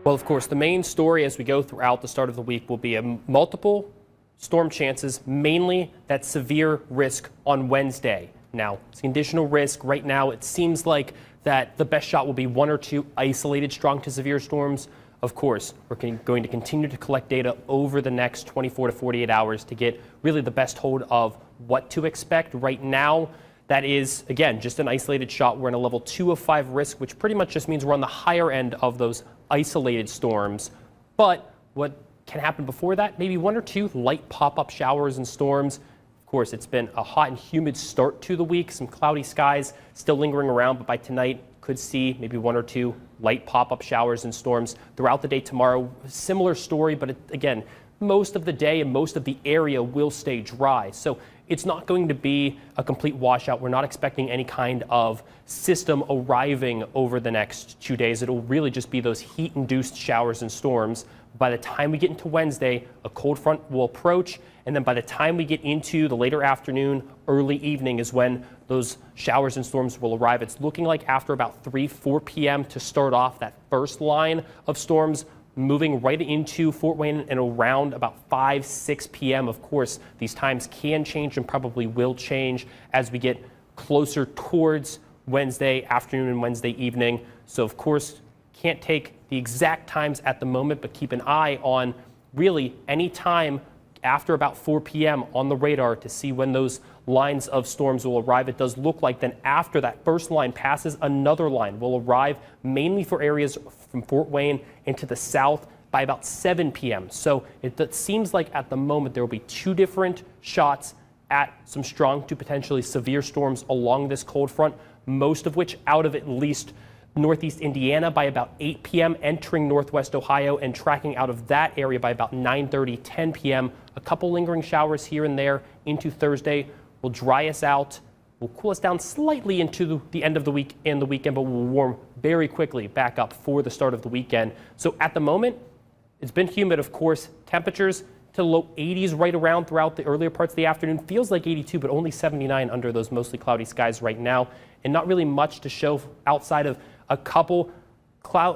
Well, of course, the main story as we go throughout the start of the week will be multiple storm chances, mainly that severe risk on Wednesday. Now, it's conditional risk. Right now, it seems like that the best shot will be one or two isolated strong to severe storms. Of course, we're going to continue to collect data over the next 24 to 48 hours to get really the best hold of what to expect. Right now, that is, again, just an isolated shot. We're in a level 2 of 5 risk, which pretty much just means we're on the higher end of those isolated storms. But what can happen before that, maybe one or two light pop-up showers and storms. Of course, it's been a hot and humid start to the week. Some cloudy skies still lingering around, but by tonight, could see maybe one or two light pop-up showers and storms throughout the day tomorrow. Similar story, but again, most of the day and most of the area will stay dry. So it's not going to be a complete washout. We're not expecting any kind of system arriving over the next 2 days. It'll really just be those heat-induced showers and storms. By the time we get into Wednesday, a cold front will approach, and then by the time we get into the later afternoon, early evening is when those showers and storms will arrive. It's looking like after about 4 p.m. to start off that first line of storms, moving right into Fort Wayne and around about 6 p.m. Of course, these times can change and probably will change as we get closer towards Wednesday afternoon and Wednesday evening. So, of course, can't take the exact times at the moment, but keep an eye on really any time after about 4 p.m. on the radar to see when those lines of storms will arrive. It does look like then after that first line passes, another line will arrive mainly for areas from Fort Wayne into the south by about 7 p.m. So it seems like at the moment there will be two different shots at some strong to potentially severe storms along this cold front, most of which out of at least northeast Indiana by about 8 p.m., entering northwest Ohio and tracking out of that area by about 9:30, 10 p.m. A couple lingering showers here and there into Thursday will dry us out, will cool us down slightly into the end of the week and the weekend, but will warm very quickly back up for the start of the weekend. So at the moment, it's been humid, of course. Temperatures to low 80s right around throughout the earlier parts of the afternoon. Feels like 82, but only 79 under those mostly cloudy skies right now. And not really much to show outside of a couple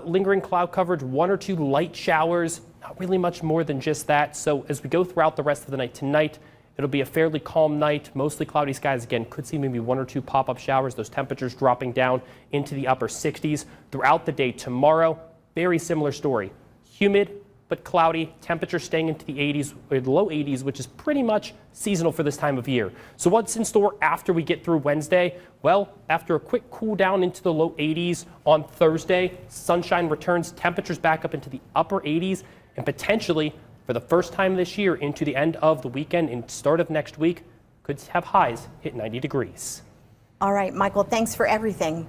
lingering cloud coverage, one or two light showers, not really much more than just that. So as we go throughout the rest of the night tonight, it'll be a fairly calm night, mostly cloudy skies. Again, could see maybe one or two pop-up showers, those temperatures dropping down into the upper 60s throughout the day tomorrow. Very similar story. Humid, but cloudy, temperatures staying into the 80s or the low 80s, which is pretty much seasonal for this time of year. So what's in store after we get through Wednesday? Well, after a quick cool down into the low 80s on Thursday, sunshine returns, temperatures back up into the upper 80s, and potentially for the first time this year into the end of the weekend and start of next week, could have highs hit 90 degrees. All right, Michael, thanks for everything.